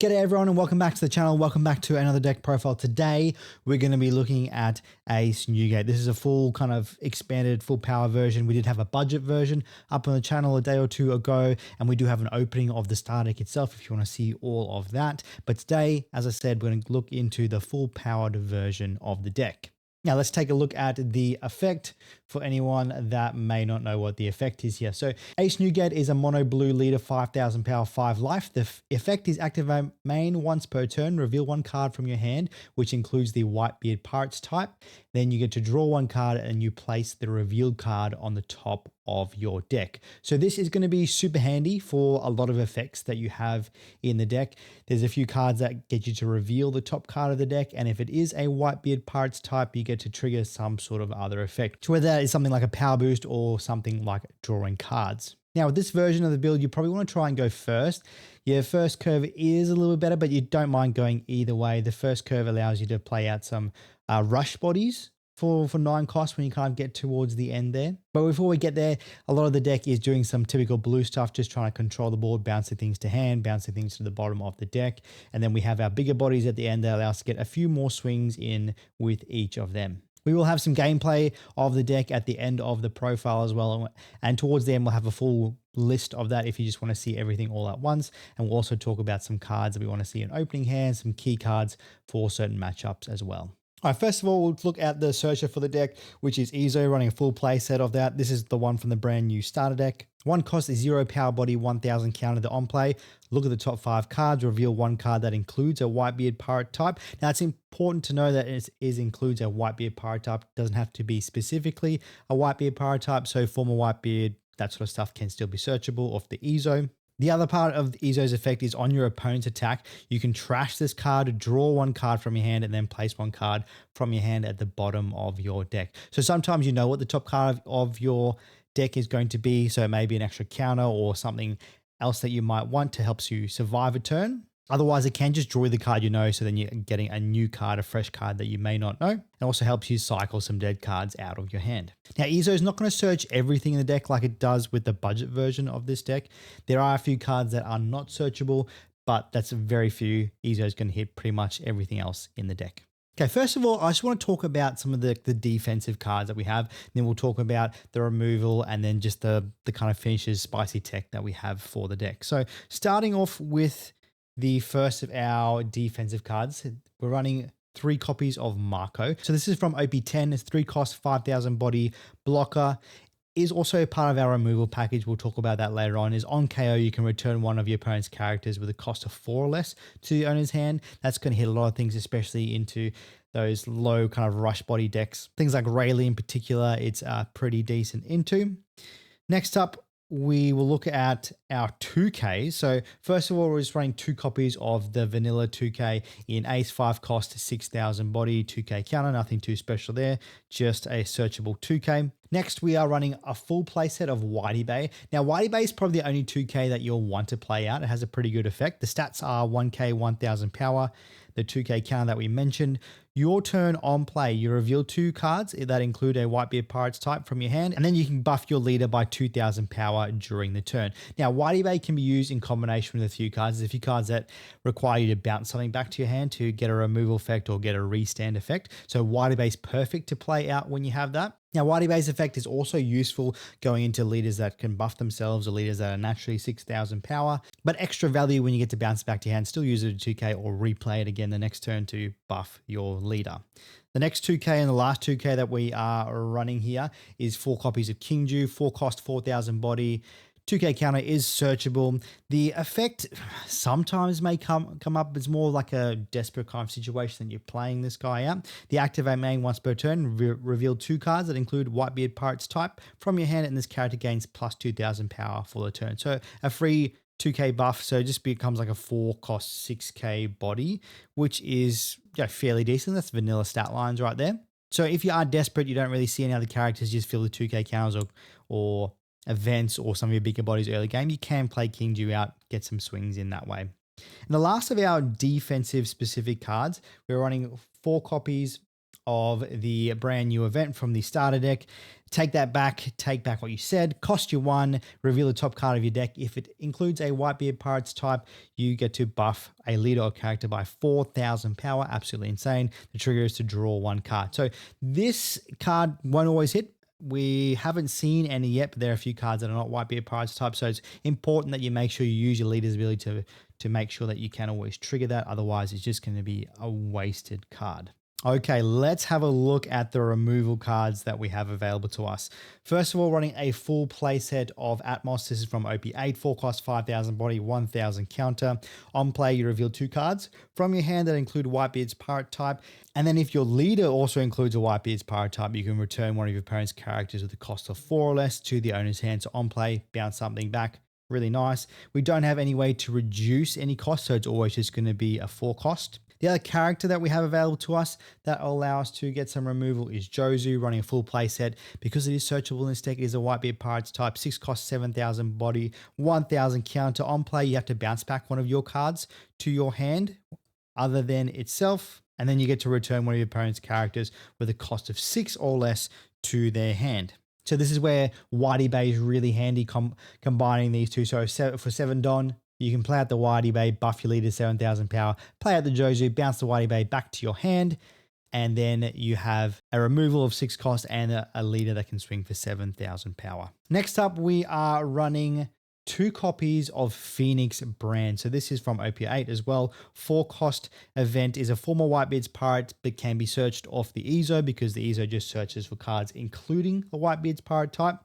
G'day everyone and welcome back to the channel. Welcome back to another deck profile. Today we're going to be looking at Ace Newgate. This is a full kind of expanded full power version. We did have a budget version up on the channel a day or two ago, and we do have an opening of the star deck itself if you want to see all of that. But today, as I said, we're going to look into the full powered version of the deck. Now let's take a look at the effect for anyone that may not know what the effect is here. So Ace Newgate is a mono blue leader, 5,000 power, 5 life. The effect is activate main once per turn, reveal one card from your hand, which includes the Whitebeard Pirates type. Then you get to draw one card and you place the revealed card on the top of your deck. So this is going to be super handy for a lot of effects that you have in the deck. There's a few cards that get you to reveal the top card of the deck, and if it is a Whitebeard Pirates type, you get to trigger some sort of other effect. So whether that is something like a power boost or something like drawing cards. Now with this version of the build, you probably want to try and go first. Your first curve is a little bit better, but you don't mind going either way. The first curve allows you to play out some rush bodies for 9 costs when you kind of get towards the end there. But before we get there, a lot of the deck is doing some typical blue stuff, just trying to control the board, bouncing things to hand, bouncing things to the bottom of the deck. And then we have our bigger bodies at the end that allow us to get a few more swings in with each of them. We will have some gameplay of the deck at the end of the profile as well. And towards the end, we'll have a full list of that if you just want to see everything all at once. And we'll also talk about some cards that we want to see in opening hands, some key cards for certain matchups as well. All right, first of all, we'll look at the searcher for the deck, which is Ezo, running a full play set of that. This is the one from the brand new starter deck. One cost is 0 power body, 1000 counter the on play. Look at the top 5 cards, reveal one card that includes a Whitebeard Pirate type. Now it's important to know that it includes a Whitebeard Pirate type. It doesn't have to be specifically a Whitebeard Pirate type. So former Whitebeard, that sort of stuff can still be searchable off the Ezo. The other part of Ezo's effect is on your opponent's attack, you can trash this card, draw one card from your hand, and then place one card from your hand at the bottom of your deck. So sometimes you know what the top card of your deck is going to be, so it may be an extra counter or something else that you might want to help you survive a turn. Otherwise, it can just draw the card you know, so then you're getting a new card, a fresh card that you may not know. It also helps you cycle some dead cards out of your hand. Now, Ezo is not going to search everything in the deck like it does with the budget version of this deck. There are a few cards that are not searchable, but that's very few. Ezo is going to hit pretty much everything else in the deck. Okay, first of all, I just want to talk about some of the defensive cards that we have. Then we'll talk about the removal and then just the kind of finishes, spicy tech that we have for the deck. So starting off with the first of our defensive cards, we're running 3 copies of Marco. So this is from OP10. It's 3 cost, 5,000 body blocker. Is also part of our removal package. We'll talk about that later on. Is on KO, you can return one of your opponent's characters with a cost of 4 or less to the owner's hand. That's going to hit a lot of things, especially into those low kind of rush body decks. Things like Rayleigh in particular, it's pretty decent into. Next up, we will look at our 2K. So first of all, we're just running 2 copies of the vanilla 2K in Ace, 5 cost, 6,000 body, 2K counter, nothing too special there, just a searchable 2K. Next, we are running a full playset of Whitey Bay. Now, Whitey Bay is probably the only 2K that you'll want to play out. It has a pretty good effect. The stats are 1K, 1000 power, the 2K counter that we mentioned. Your turn on play, you reveal 2 cards that include a Whitebeard Pirates type from your hand, and then you can buff your leader by 2000 power during the turn. Now, Whitey Bay can be used in combination with a few cards. There's a few cards that require you to bounce something back to your hand to get a removal effect or get a restand effect. So Whitey Bay is perfect to play out when you have that. Now, Whitey Bay's effect is also useful going into leaders that can buff themselves or leaders that are naturally 6,000 power, but extra value when you get to bounce back to your hand, still use it at 2K or replay it again the next turn to buff your leader. The next 2K and the last 2K that we are running here is 4 copies of King Ju, 4 cost, 4,000 body. 2K counter is searchable. The effect sometimes may come up as more like a desperate kind of situation that you're playing this guy out. The activate main once per turn, reveal 2 cards that include Whitebeard Pirates type from your hand, and this character gains plus 2,000 power for the turn. So a free 2K buff, so it just becomes like a 4 cost 6K body, which is fairly decent. That's vanilla stat lines right there. So if you are desperate, you don't really see any other characters, you just fill the 2K counters or events or some of your bigger bodies early game, you can play King Ju out, get some swings in that way. And the last of our defensive specific cards, we're running 4 copies of the brand new event from the starter deck. Take back what you said, cost you 1, reveal the top card of your deck. If it includes a Whitebeard Pirates type, you get to buff a leader or character by 4,000 power. Absolutely insane. The trigger is to draw 1 card. So this card won't always hit. We haven't seen any yet, but there are a few cards that are not Whitebeard Pirates type. So it's important that you make sure you use your leader's ability to make sure that you can always trigger that. Otherwise, it's just going to be a wasted card. Okay, let's have a look at the removal cards that we have available to us. First of all, running a full playset of Atmos. This is from OP8, 4 cost, 5,000 body, 1,000 counter. On play, you reveal 2 cards from your hand that include Whitebeard's Pirate type. And then if your leader also includes a Whitebeard's Pirate type, you can return one of your opponent's characters with a cost of 4 or less to the owner's hand. So on play, bounce something back. Really nice. We don't have any way to reduce any cost, so it's always just going to be a 4 cost. The other character that we have available to us that will allow us to get some removal is Jozu, running a full playset. Because it is searchable in this deck, it is a Whitebeard Pirates type, 6 cost, 7,000 body, 1,000 counter. On play, you have to bounce back one of your cards to your hand other than itself, and then you get to return one of your opponent's characters with a cost of 6 or less to their hand. So this is where Whitey Bay is really handy combining these two. So for 7 Don, you can play out the Whitey Bay, buff your leader 7,000 power, play out the Jozu, bounce the Whitey Bay back to your hand, and then you have a removal of 6 cost and a leader that can swing for 7,000 power. Next up, we are running 2 copies of Phoenix Brand. So this is from OP8 as well. 4 cost event is a former Whitebeard's Pirate, but can be searched off the EZO because the EZO just searches for cards including the Whitebeard's Pirate type.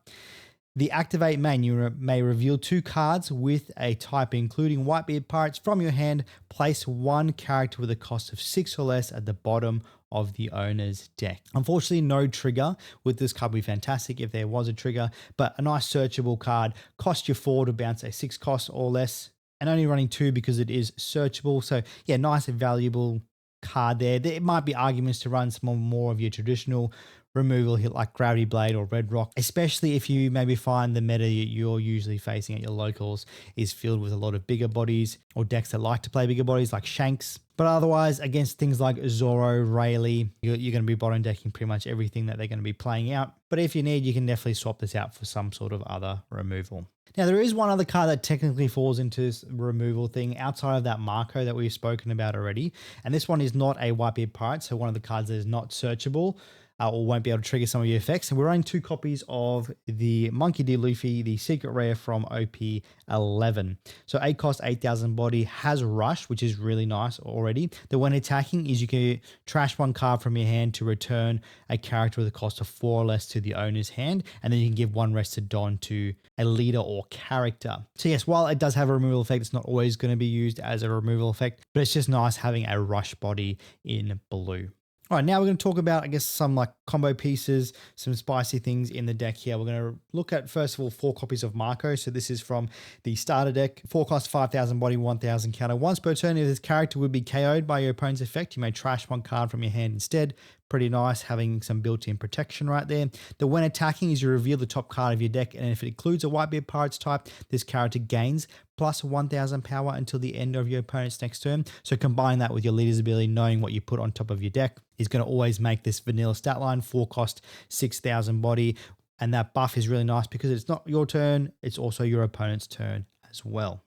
The activate main, you may reveal 2 cards with a type including Whitebeard Pirates from your hand. Place 1 character with a cost of 6 or less at the bottom of the owner's deck. Unfortunately, no trigger with this card would be fantastic if there was a trigger, but a nice searchable card. Cost you 4 to bounce a 6 cost or less, and only running 2 because it is searchable. So yeah, nice and valuable card there. There might be arguments to run some more of your traditional removal hit like Gravity Blade or Red Rock, especially if you maybe find the meta you're usually facing at your locals is filled with a lot of bigger bodies or decks that like to play bigger bodies like Shanks. But otherwise, against things like Zoro, Rayleigh, you're going to be bottom decking pretty much everything that they're going to be playing out. But if you need, you can definitely swap this out for some sort of other removal. Now, there is one other card that technically falls into this removal thing outside of that Marco that we've spoken about already. And this one is not a Whitebeard Pirate, so one of the cards that is not searchable. Or won't be able to trigger some of your effects. And we're running 2 copies of the Monkey D. Luffy, the secret rare from OP11. So 8 cost, 8,000 body, has rush, which is really nice already. The when attacking is you can trash 1 card from your hand to return a character with a cost of 4 or less to the owner's hand. And then you can give 1 rested Don to a leader or character. So yes, while it does have a removal effect, it's not always going to be used as a removal effect, but it's just nice having a rush body in blue. All right, now we're going to talk about, I guess, some like combo pieces, some spicy things in the deck here. We're going to look at, first of all, 4 copies of Marco. So this is from the starter deck. 4 cost, 5,000 body, 1,000 counter. Once per turn, if this character would be KO'd by your opponent's effect, you may trash 1 card from your hand instead. Pretty nice, having some built-in protection right there. The when attacking is you reveal the top card of your deck, and if it includes a Whitebeard Pirates type, this character gains plus 1,000 power until the end of your opponent's next turn. So combine that with your leader's ability, knowing what you put on top of your deck is going to always make this vanilla stat line. 4 cost, 6,000 body, and that buff is really nice because it's not your turn, it's also your opponent's turn as well.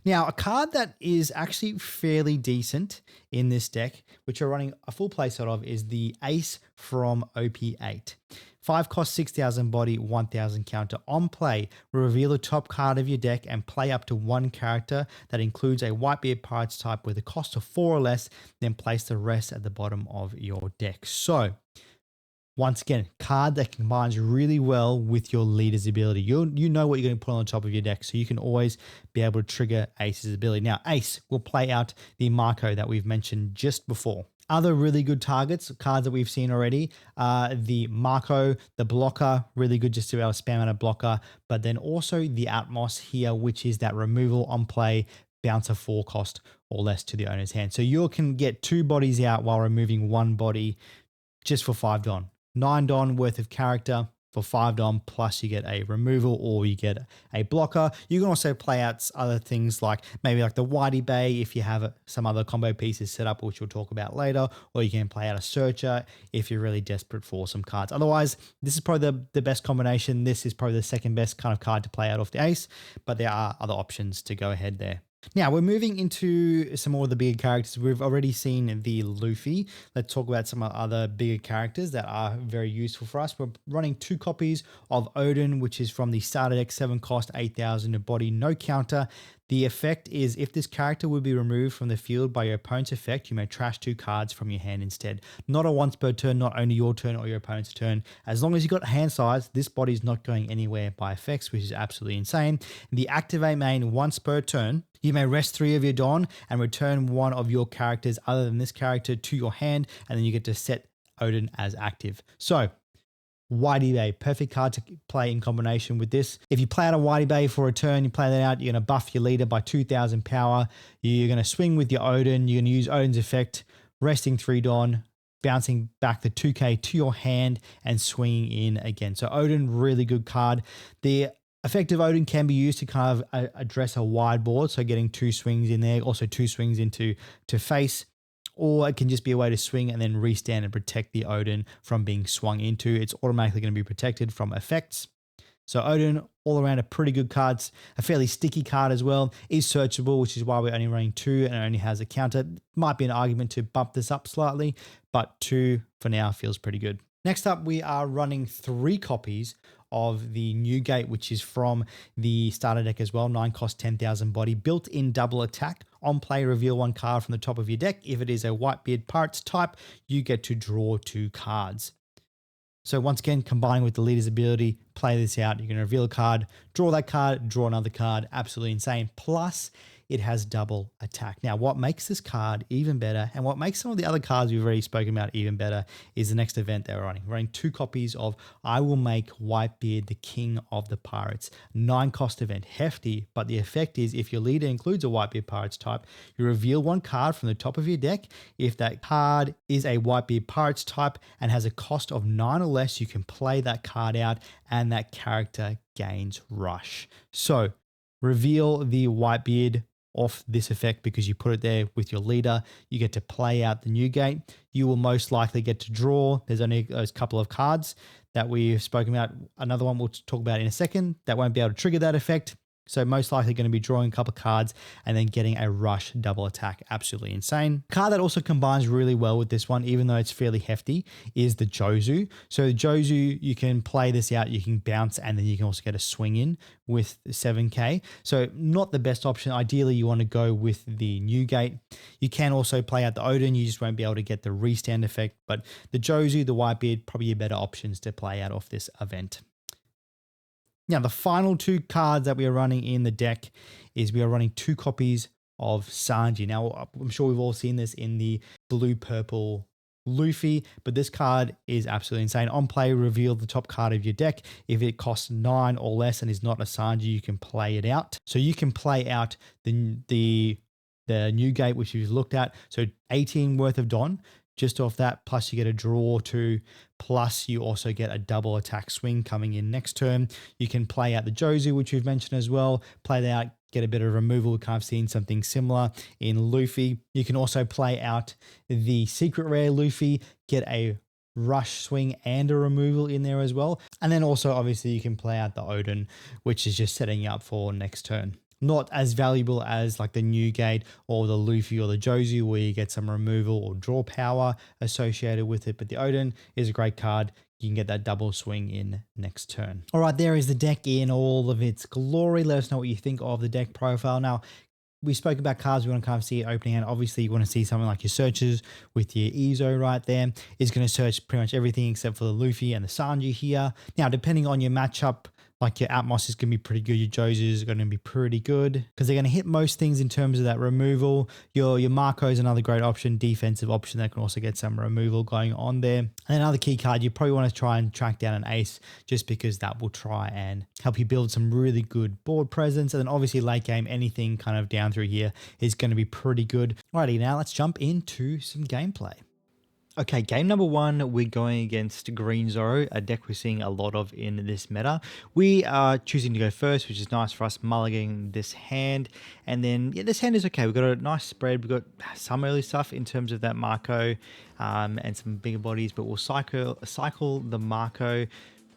Now, a card that is actually fairly decent in this deck, which we're running a full playset of, is the Ace from OP8. 5 cost, 6,000 body, 1,000 counter. On play, reveal the top card of your deck and play up to 1 character that includes a Whitebeard Pirates type with a cost of 4 or less, then place the rest at the bottom of your deck. So, once again, card that combines really well with your leader's ability. You know what you're going to put on the top of your deck, so you can always be able to trigger Ace's ability. Now, Ace will play out the Marco that we've mentioned just before. Other really good targets, cards that we've seen already, the Marco, the blocker, really good just to be able to spam out a blocker, but then also the Atmos here, which is that removal on play, bounce a 4 cost or less to the owner's hand. So you can get 2 bodies out while removing 1 body just for 5 Don. 9 Don worth of character. for 5 Dom, plus you get a removal or you get a blocker. You can also play out other things like maybe like the Whitey Bay if you have some other combo pieces set up, which we'll talk about later, or you can play out a Searcher if you're really desperate for some cards. Otherwise, this is probably the best combination. This is probably the second best kind of card to play out off the Ace, but there are other options to go ahead there. Now we're moving into some more of the bigger characters. We've already seen the Luffy. Let's talk about some other bigger characters that are very useful for us. We're running 2 copies of Odin, which is from the starter deck, 7 cost, 8,000 a body, no counter. The effect is if this character would be removed from the field by your opponent's effect, you may trash 2 cards from your hand instead. Not a once per turn, not only your turn or your opponent's turn. As long as you got hand size, this body's not going anywhere by effects, which is absolutely insane. The activate main once per turn. You may rest 3 of your Don and return 1 of your characters other than this character to your hand, and then you get to set Odin as active. So, Whitey Bay, perfect card to play in combination with this. If you play out a Whitey Bay for a turn, you play that out, you're going to buff your leader by 2,000 power. You're going to swing with your Odin. You're going to use Odin's effect, resting 3 Don, bouncing back the 2k to your hand and swinging in again. So Odin, really good card. The effective Odin can be used to kind of address a wide board, so getting 2 swings in there, also 2 swings into face, or it can just be a way to swing and then restand and protect the Odin from being swung into. It's automatically going to be protected from effects. So Odin, all around a pretty good card. A fairly sticky card as well. Is searchable, which is why we're only running 2 and it only has a counter. Might be an argument to bump this up slightly, but 2 for now feels pretty good. Next up, we are running 3 copies of the Newgate, which is from the starter deck as well. 9 cost, 10,000 body, built-in double attack. On play, reveal 1 card from the top of your deck. If it is a Whitebeard Pirates type, you get to draw 2 cards. So once again, combining with the leader's ability, play this out. You're going to reveal a card, draw that card, draw another card. Absolutely insane. Plus, it has double attack. Now, what makes this card even better, and what makes some of the other cards we've already spoken about even better, is the next event that we're running. We're running 2 copies of I Will Make Whitebeard the King of the Pirates. 9 cost event. Hefty, but the effect is if your leader includes a Whitebeard Pirates type, you reveal 1 card from the top of your deck. If that card is a Whitebeard Pirates type and has a cost of 9 or less, you can play that card out and that character gains rush. So, reveal the Whitebeard off this effect because you put it there with your leader. You get to play out the Newgate. You will most likely get to draw. There's only those couple of cards that we've spoken about. Another one we'll talk about in a second that won't be able to trigger that effect. So most likely going to be drawing a couple of cards and then getting a rush double attack. Absolutely insane. Card that also combines really well with this one, even though it's fairly hefty, is the Jozu. So the Jozu, you can play this out, you can bounce, and then you can also get a swing in with 7k. So not the best option. Ideally, you want to go with the Newgate. You can also play out the Odin. You just won't be able to get the restand effect. But the Jozu, the Whitebeard, probably your better options to play out off this event. Now, the final 2 cards that we are running in the deck is we are running 2 copies of Sanji. Now, I'm sure we've all seen this in the blue-purple Luffy, but this card is absolutely insane. On play, reveal the top card of your deck. If it costs 9 or less and is not a Sanji, you can play it out. So you can play out the Newgate, which you've looked at. So 18 worth of Don. Just off that, plus you get a draw 2, plus you also get a double attack swing coming in next turn. You can play out the Jozu, which we've mentioned as well, play that out, get a bit of removal. We've kind of seen something similar in Luffy. You can also play out the secret rare Luffy, get a rush swing and a removal in there as well. And then also, obviously, you can play out the Odin, which is just setting you up for next turn. Not as valuable as like the Newgate or the Luffy or the Jozu, where you get some removal or draw power associated with it. But the Odin is a great card. You can get that double swing in next turn. All right, there is the deck in all of its glory. Let us know what you think of the deck profile. Now, we spoke about cards we want to kind of see it opening hand. Obviously, you want to see something like your searches with your Izo right there. It's going to search pretty much everything except for the Luffy and the Sanji here. Now, depending on your matchup, like your Atmos is going to be pretty good. Your Jozu is going to be pretty good because they're going to hit most things in terms of that removal. Your Marco is another great option, defensive option that can also get some removal going on there. And another key card, you probably want to try and track down an Ace just because that will try and help you build some really good board presence. And then obviously late game, anything kind of down through here is going to be pretty good. Alrighty, now let's jump into some gameplay. Okay, game number one, we're going against Green Zoro, a deck we're seeing a lot of in this meta. We are choosing to go first, which is nice for us, mulliganing this hand. And then, yeah, this hand is okay. We've got a nice spread. We've got some early stuff in terms of that Marco and some bigger bodies, but we'll cycle the Marco.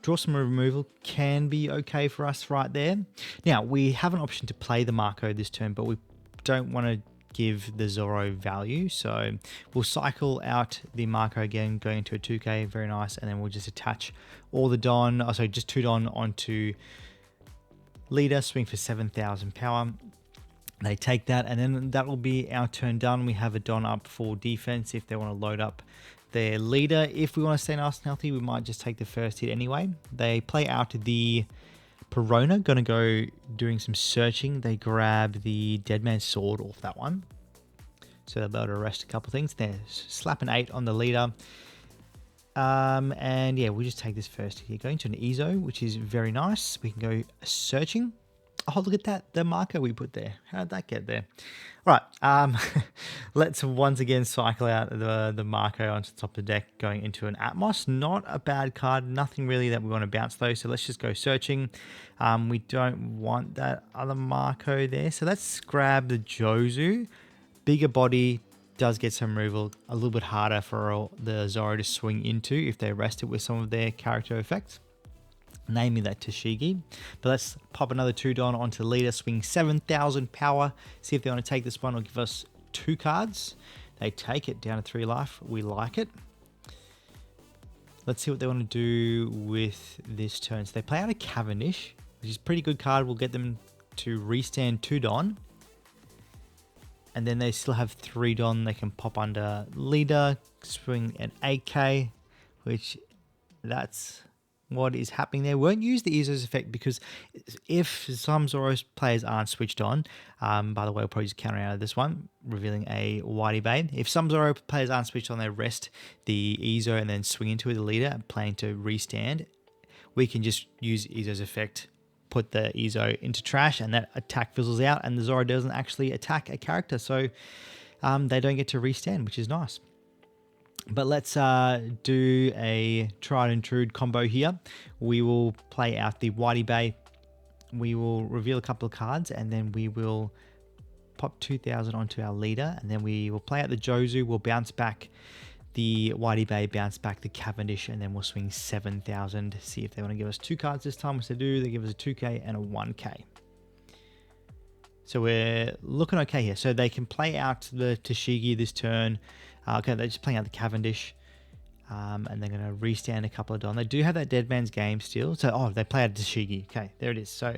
Draw some removal can be okay for us right there. Now, we have an option to play the Marco this turn, but we don't want to give the Zoro value, so we'll cycle out the Marco again, going into a 2k, very nice, and then we'll just attach all the Don, just 2 Don onto leader, swing for 7,000 power. They take that, and then that will be our turn done. We have a Don up for defense if they want to load up their leader. If we want to stay nice and healthy, we might just take the first hit anyway. They play out the Perona, gonna go doing some searching. They grab the Dead Man's Sword off that one, so they'll be able to arrest a couple things. They're slapping 8 on the leader, and yeah, we'll just take this first here. Going to an Ezo, which is very nice. We can go searching. Oh, look at that, the marker we put there. How did that get there? All right, let's once again cycle out the Marco onto the top of the deck, going into an Atmos. Not a bad card, nothing really that we want to bounce though, so let's just go searching. We don't want that other Marco there, so let's grab the Jozu. Bigger body, does get some removal, a little bit harder for the Zoro to swing into if they arrest it with some of their character effects, namely that Tashigi. But let's pop another 2 Don onto the leader, swing 7,000 power, see if they want to take this one or give us 2 cards. They take it down to 3 life. We like it. Let's see what they want to do with this turn. So they play out a Cavendish, which is a pretty good card. We'll get them to restand 2 Don. And then they still have 3 Don. They can pop under leader, swing an 8k, which that's what is happening there. Won't use the Ezo's effect because if some Zoro players aren't switched on, by the way, we'll probably just counter out of this one, revealing a Whitey Bane. If some Zoro players aren't switched on, they rest the Ezo and then swing into the leader, planning to restand. We can just use Ezo's effect, put the Ezo into trash, and that attack fizzles out, and the Zoro doesn't actually attack a character, so they don't get to restand, which is nice. But let's do a tried and true combo here. We will play out the Whitey Bay. We will reveal a couple of cards, and then we will pop 2,000 onto our leader, and then we will play out the Jozu. We'll bounce back the Whitey Bay, bounce back the Cavendish, and then we'll swing 7,000. See if they want to give us 2 cards this time. Which they do. They give us a 2k and a 1k. So we're looking okay here. So they can play out the Tashigi this turn. Okay, they're just playing out the Cavendish. And they're going to restand a couple of Don. They do have that Dead Man's Game still. So, they play out Tashigi. Okay, there it is. So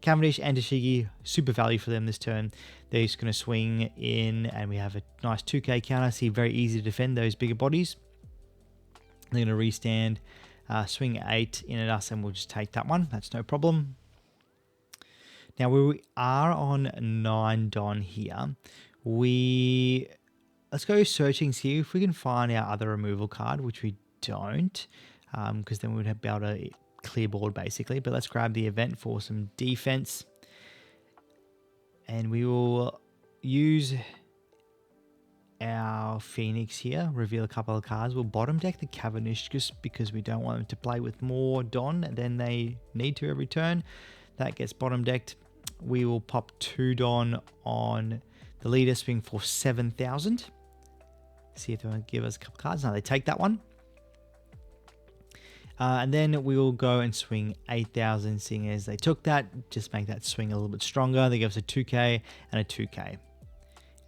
Cavendish and Tashigi, super value for them this turn. They're just going to swing in, and we have a nice 2k counter. See, very easy to defend those bigger bodies. They're going to restand, swing 8 in at us, and we'll just take that one. That's no problem. Now, we are on 9 Don here. Let's go searching, see if we can find our other removal card, which we don't, because then we would be able to clear board basically. But let's grab the event for some defense, and we will use our Phoenix here, reveal a couple of cards. We'll bottom deck the Cavendish just because we don't want them to play with more Don than they need to every turn. That gets bottom decked. We will pop 2 Don on the leader, swing for 7,000. See if they want to give us a couple cards. Now they take that one. And then we will go and swing 8,000, seeing as they took that. Just make that swing a little bit stronger. They give us a 2k and a 2k.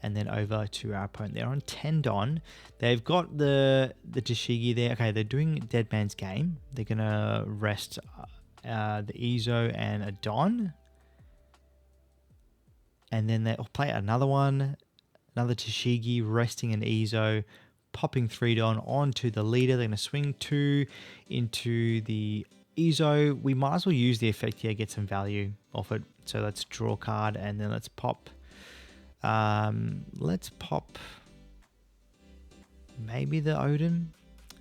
And then over to our opponent. They're on 10 Don. They've got the Tashigi there. Okay, they're doing Dead Man's Game. They're going to rest the Ezo and a Don. And then they'll play another one. Another Tashigi, resting an Ezo, popping 3 Don onto the leader. They're going to swing 2 into the Ezo. We might as well use the effect here, get some value off it. So let's draw a card, and then let's pop. Maybe the Odin.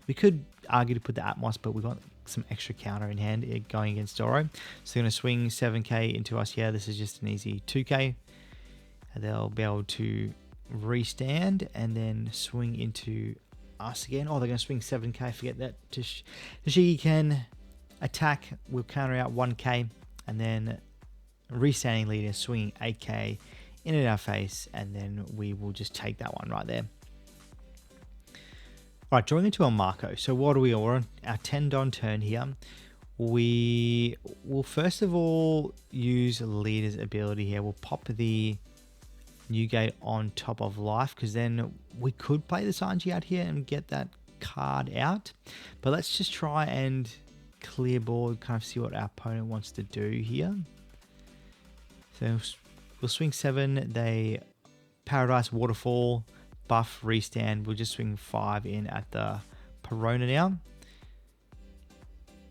We could argue to put the Atmos, but we've got some extra counter in hand going against Zoro. So they're going to swing 7k into us. Yeah, this is just an easy 2k. And they'll be able to restand and then swing into us again. Oh, they're going to swing 7k. Forget that. Tashigi can attack. We'll counter out 1k. And then restanding leader swinging 8k in at our face. And then we will just take that one right there. All right, drawing into our Marco. So what do we are on our 10 Don turn here. We will first of all use leader's ability here. We'll pop the Newgate on top of life, because then we could play the Sanji out here and get that card out. But let's just try and clear board, kind of see what our opponent wants to do here. So we'll swing 7. They Paradise Waterfall, buff, restand. We'll just swing 5 in at the Perona now.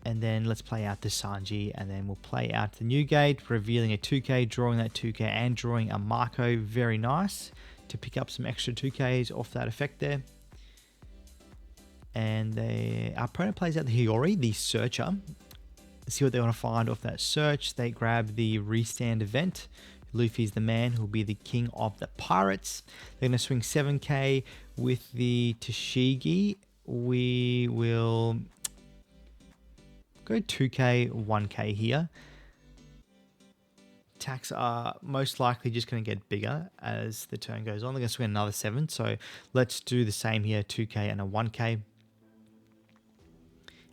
And then let's play out the Sanji, and then we'll play out the Newgate, revealing a 2k, drawing that 2k, and drawing a Marco. Very nice to pick up some extra 2ks off that effect there. And our opponent plays out the Hiyori, the Searcher. See what they want to find off that search. They grab the restand event. Luffy's the man who'll be the king of the pirates. They're going to swing 7k with the Tashigi. We will go 2k, 1k here. Attacks are most likely just going to get bigger as the turn goes on. They're going to swing another 7. So let's do the same here, 2k and a 1k.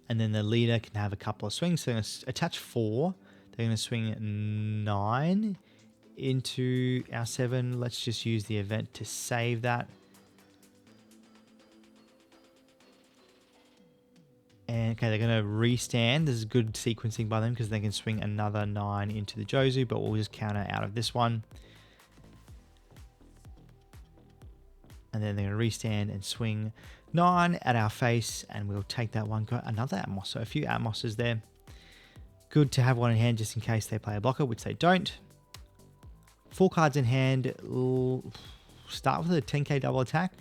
And then the leader can have a couple of swings. So they're going to attach 4. They're going to swing 9 into our 7. Let's just use the event to save that. And okay, they're going to restand. This is good sequencing by them because they can swing another 9 into the Jozu, but we'll just counter out of this one. And then they're going to restand and swing 9 at our face, and we'll take that one. Got another Atmos, so a few Atmoses there. Good to have one in hand just in case they play a blocker, which they don't. 4 cards in hand. We'll start with a 10k double attack.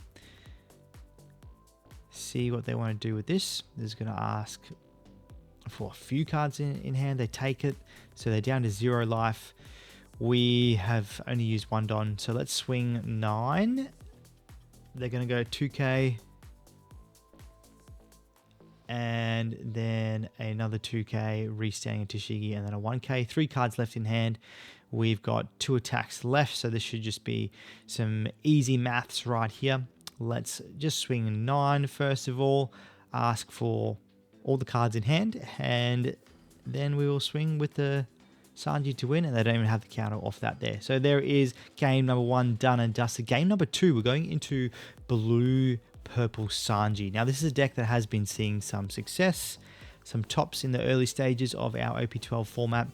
See what they want to do with this. This is going to ask for a few cards in hand. They take it. So they're down to 0 life. We have only used 1 Don. So let's swing 9. They're going to go 2k. And then another 2k, restanding a Tashigi, and then a 1k. 3 cards left in hand. We've got 2 attacks left. So this should just be some easy maths right here. Let's just swing 9 first of all, ask for all the cards in hand, and then we will swing with the Sanji to win, and they don't even have the counter off that there. So there is game number 1 done and dusted. Game number 2, we're going into blue purple Sanji. Now this is a deck that has been seeing some success, some tops in the early stages of our OP12 format.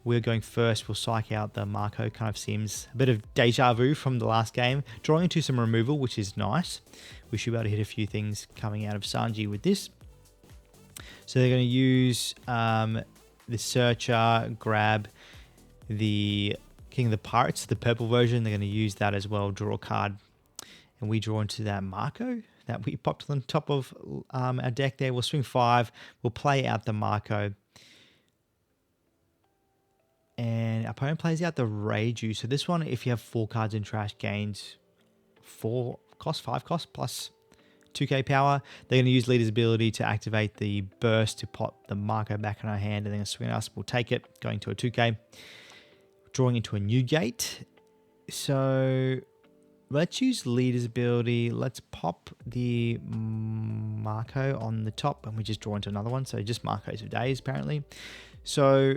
We're going first. We'll psych out the Marco. Kind of seems a bit of deja vu from the last game. Drawing into some removal, which is nice. We should be able to hit a few things coming out of Sanji with this. So they're going to use the Searcher, grab the King of the Pirates, the purple version. They're going to use that as well, draw a card. And we draw into that Marco that we popped on top of our deck there. We'll swing 5. We'll play out the Marco. And our opponent plays out the Reiju. So this one, if you have 4 cards in trash, gains 5 cost plus 2k power. They're going to use leader's ability to activate the burst to pop the Marco back in our hand, and they're going to swing us. We'll take it, going to a 2k. Drawing into a Newgate. So let's use leader's ability. Let's pop the Marco on the top, and we just draw into another one. So just Marcos for days, apparently. So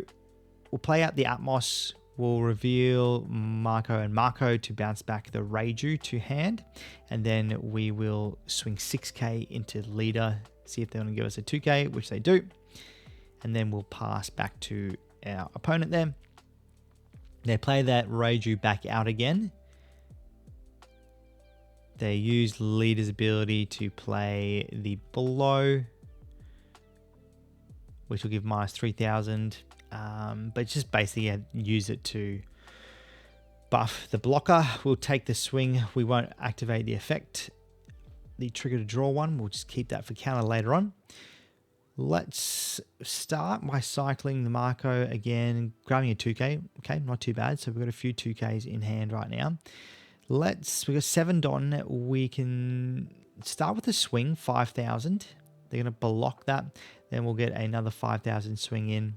we'll play out the Atmos. We'll reveal Marco and Marco to bounce back the Reiju to hand. And then we will swing 6k into leader. See if they want to give us a 2k, which they do. And then we'll pass back to our opponent there. They play that Reiju back out again. They use leader's ability to play the blow, which will give minus 3,000. But just basically use it to buff the blocker. We'll take the swing. We won't activate the effect, the trigger to draw one. We'll just keep that for counter later on. Let's start by cycling the Marco again, grabbing a 2k. Okay, not too bad. So we've got a few 2ks in hand right now. We got 7 Don. We can start with a swing, 5,000. They're going to block that. Then we'll get another 5,000 swing in.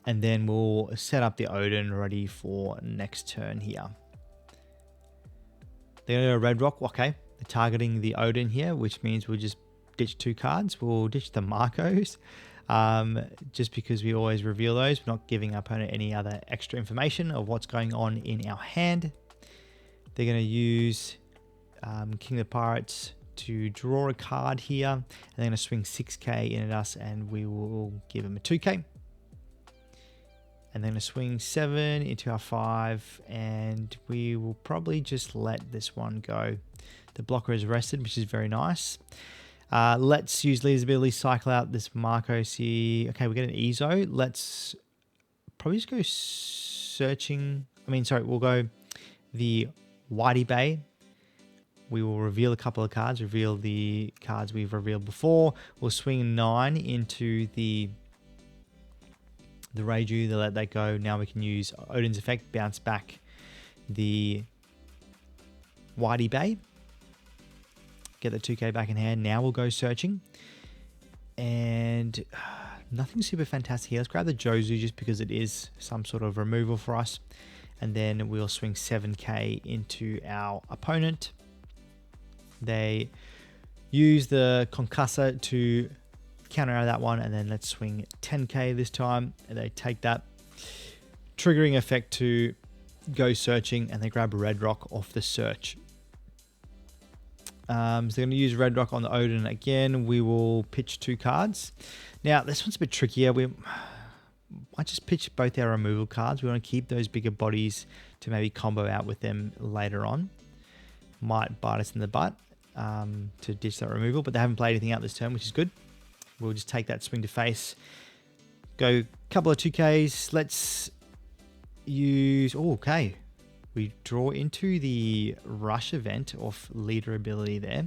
And then we'll set up the Odin ready for next turn here. They're going to go Red Rock. Okay. They're targeting the Odin here, which means we'll just ditch 2 cards. We'll ditch the Marcos. Just because we always reveal those. We're not giving our opponent any other extra information of what's going on in our hand. They're going to use King of the Pirates to draw a card here. And they're going to swing 6k in at us, and we will give them a 2k. And then a swing 7 into our 5, and we will probably just let this one go. The blocker is rested, which is very nice. Let's use Leader's ability, cycle out this Marcos here. Okay, we get an Ezo. Let's probably just go searching. We'll go the Whitey Bay. We will reveal a couple of cards, reveal the cards we've revealed before. We'll swing 9 into the Reiju, they let that go. Now we can use Odin's effect, bounce back the Whitey Bay. Get the 2k back in hand. Now we'll go searching. And nothing super fantastic here. Let's grab the Jozu just because it is some sort of removal for us. And then we'll swing 7k into our opponent. They use the Concussor to counter out of that one, and then let's swing 10k this time, and they take that triggering effect to go searching, and they grab Red Rock off the search. So they're going to use Red Rock on the Odin again. We will pitch 2 cards. Now this one's a bit trickier. We might just pitch both our removal cards. We want to keep those bigger bodies to maybe combo out with them later on. Might bite us in the butt to ditch that removal, but they haven't played anything out this turn, which is good. We'll just take that swing to face. Go a couple of 2Ks. Let's use... Oh, okay. We draw into the rush event of leader ability there.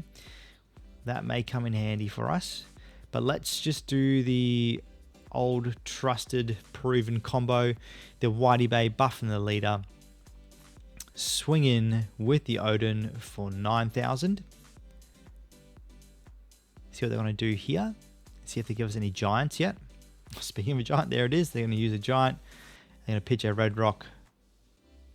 That may come in handy for us. But let's just do the old, trusted, proven combo. The Whitey Bay buffing the leader. Swing in with the Odin for 9,000. See what they want to do here. See if they give us any giants yet. Speaking of a giant, there it is. They're going to use a giant. They're going to pitch a Red Rock,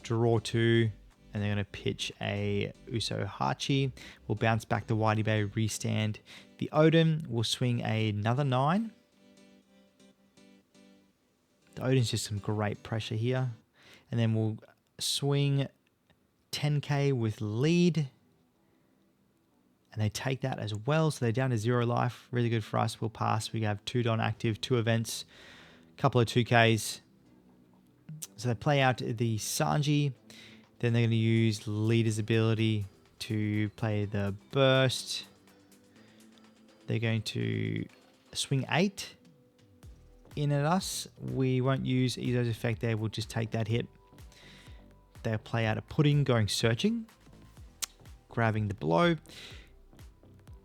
draw 2, and they're going to pitch a Uso Hachi. We'll bounce back the Whitey Bay, restand the Odin. We'll swing another 9. The Odin's just some great pressure here. And then we'll swing 10k with lead. And they take that as well, so they're down to 0 life. Really good for us. We'll pass. We have 2 Don active, 2 events, a couple of 2Ks. So they play out the Sanji. Then they're going to use Leader's ability to play the Burst. They're going to swing 8 in at us. We won't use Ezo's effect there. We'll just take that hit. They'll play out a Pudding, going searching, grabbing the blow.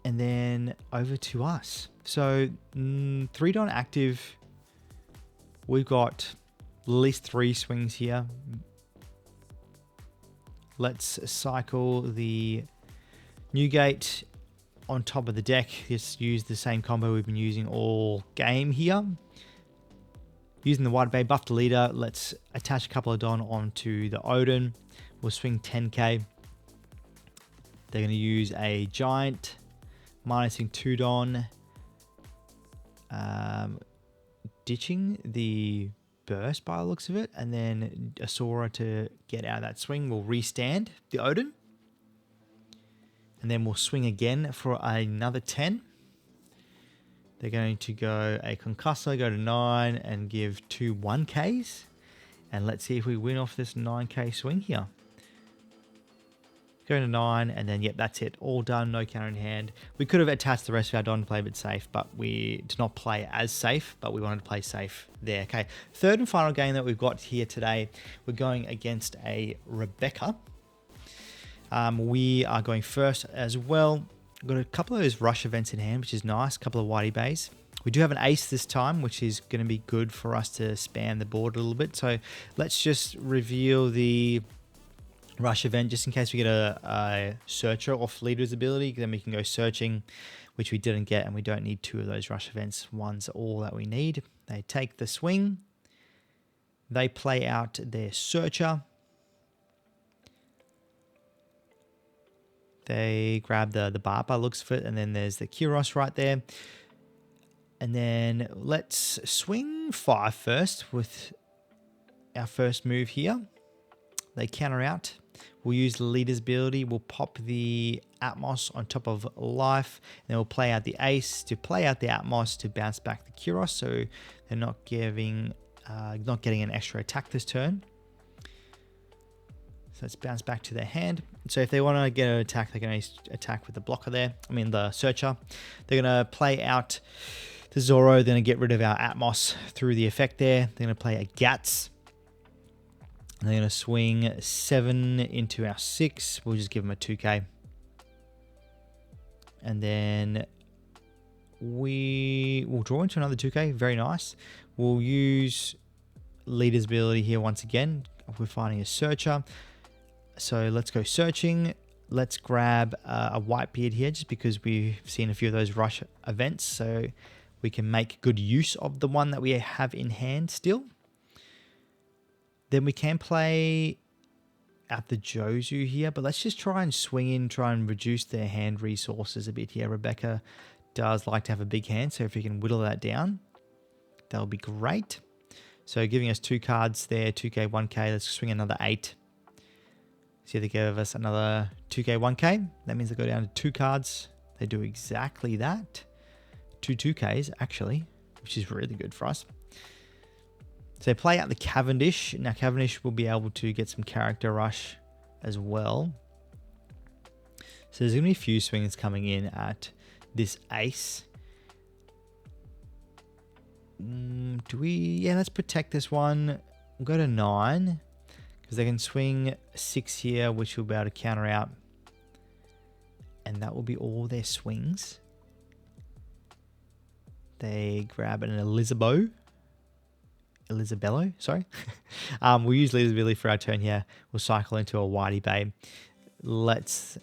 And then over to us. So 3 Don active. We've got at least 3 swings here. Let's cycle the Newgate on top of the deck. Just use the same combo we've been using all game here. Using the White Bay, buff the leader. Let's attach a couple of Don onto the Odin. We'll swing 10k. They're going to use a giant. Minusing 2 Don, ditching the Burst by the looks of it, and then a Sora to get out of that swing. We'll restand the Odin, and then we'll swing again for another 10. They're going to go a Concussor, go to 9, and give 2 1Ks, and let's see if we win off this 9k swing here. Go to 9, and then, yep, that's it. All done, no counter in hand. We could have attached the rest of our Don to play a bit safe, but we did not play as safe, but we wanted to play safe there. Okay, third and final game that we've got here today, we're going against a Rebecca. We are going first as well. We've got a couple of those rush events in hand, which is nice. A couple of Whitey Bays. We do have an ace this time, which is going to be good for us to span the board a little bit. So let's just reveal the rush event just in case we get a searcher off leader's ability. Then we can go searching, which we didn't get, and we don't need 2 of those rush events. One's all that we need. They take the swing. They play out their searcher. They grab the bar by looks of it, and then there's the Kyros right there. And then let's swing 5 first with our first move here. They counter out. We'll use the leader's ability. We'll pop the Atmos on top of life. And then we'll play out the ace to play out the Atmos to bounce back the Kyros. So they're not getting an extra attack this turn. So let's bounce back to their hand. So if they want to get an attack, they can attack with the blocker there. I mean the searcher. They're going to play out the Zoro. They're going to get rid of our Atmos through the effect there. They're going to play a Gats. And they're going to swing 7 into our 6. We'll just give them a 2k. And then we will draw into another 2k. Very nice. We'll use leader's ability here once again. We're finding a searcher. So let's go searching. Let's grab a Whitebeard here just because we've seen a few of those rush events. So we can make good use of the one that we have in hand still. Then we can play at the Jozu here, but let's just try and swing in, try and reduce their hand resources a bit here. Rebecca does like to have a big hand, so if you can whittle that down, that'll be great. So giving us 2 cards there, 2k, 1k. Let's swing another 8. See if they give us another 2k, 1k. That means they go down to 2 cards. They do exactly that. 2 2ks, actually, which is really good for us. So play out the Cavendish. Now Cavendish will be able to get some character rush as well. So there's going to be a few swings coming in at this ace. Yeah, let's protect this one. We'll go to 9 because they can swing 6 here, which will be able to counter out. And that will be all their swings. They grab an Elizabello, sorry. We'll use leader's ability for our turn here. We'll cycle into a Whitey Bay. Let's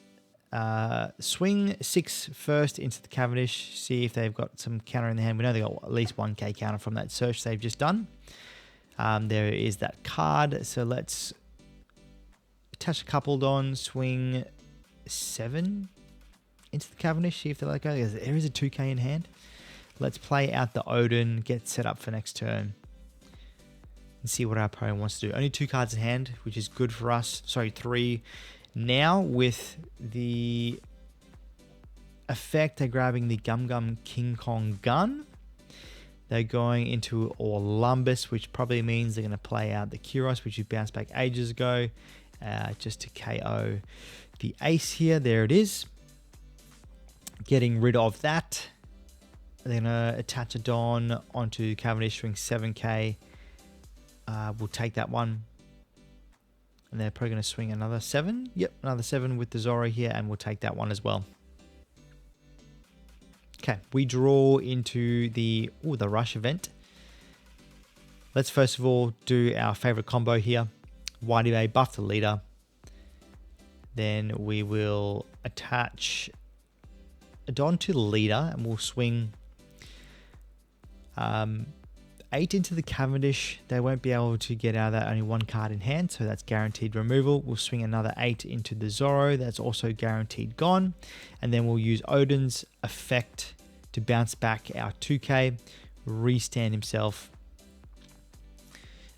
swing 6 first into the Cavendish. See if they've got some counter in the hand. We know they've got at least 1k counter from that search they've just done. There is that card. So let's attach a coupled on, swing 7 into the Cavendish. See if they let go. There is a 2k in hand. Let's play out the Odin, get set up for next turn. And see what our opponent wants to do. Only 2 cards in hand, which is good for us. Sorry, 3. Now with the effect, they're grabbing the Gum Gum King Kong gun. They're going into Olympus, which probably means they're going to play out the Kyros, which you bounced back ages ago, just to KO the ace here. There it is. Getting rid of that. They're going to attach a Dawn onto Cavendish, swing 7k. We'll take that one. And they're probably going to swing another 7. Yep, another 7 with the Zoro here, and we'll take that one as well. Okay, we draw into the rush event. Let's first of all do our favorite combo here. Whitey Bay, buff the leader. Then we will attach a Dawn to the leader, and we'll swing 8 into the Cavendish. They won't be able to get out of that, only 1 card in hand, so that's guaranteed removal. We'll swing another 8 into the Zoro, that's also guaranteed gone. And then we'll use Odin's effect to bounce back our 2k, restand himself.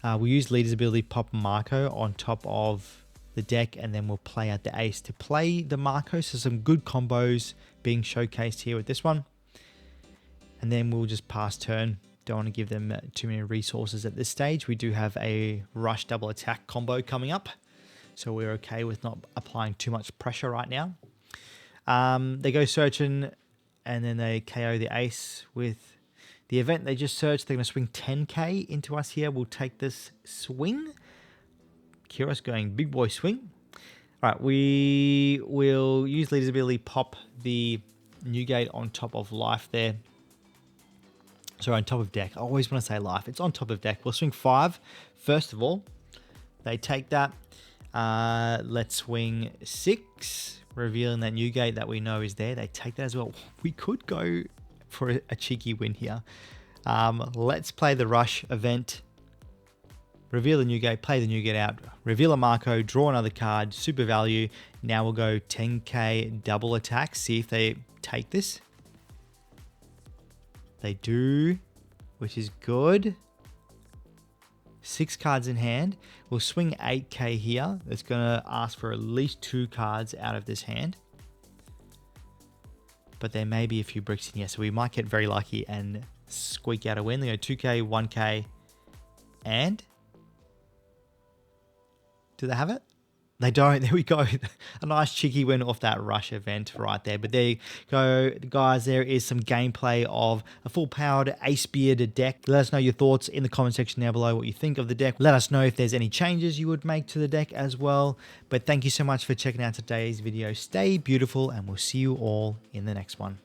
We'll use leader's ability, pop Marco on top of the deck, and then we'll play out the ace to play the Marco. So some good combos being showcased here with this one. And then we'll just pass turn. Don't want to give them too many resources at this stage. We do have a rush double attack combo coming up, so we're okay with not applying too much pressure right now. They go searching, and then they KO the ace with the event they just searched. They're going to swing 10k into us here. We'll take this swing. Kyros going big boy swing. All right, we will use leader's ability, pop the Newgate on top of life there. Sorry, on top of deck. I always want to say life. It's on top of deck. We'll swing 5. First of all, they take that. Let's swing 6, revealing that Newgate that we know is there. They take that as well. We could go for a cheeky win here. Let's play the rush event. Reveal the Newgate, play the Newgate out, reveal a Marco, draw another card, super value. Now we'll go 10k double attack, see if they take this. They do, which is good. 6 cards in hand. We'll swing 8k here. It's going to ask for at least 2 cards out of this hand. But there may be a few bricks in here, so we might get very lucky and squeak out a win. They go 2k, 1k, and... do they have it? They don't. There we go. A nice cheeky win off that rush event right there. But there you go, guys. There is some gameplay of a full-powered AceBeard deck. Let us know your thoughts in the comment section down below, what you think of the deck. Let us know if there's any changes you would make to the deck as well. But thank you so much for checking out today's video. Stay beautiful, and we'll see you all in the next one.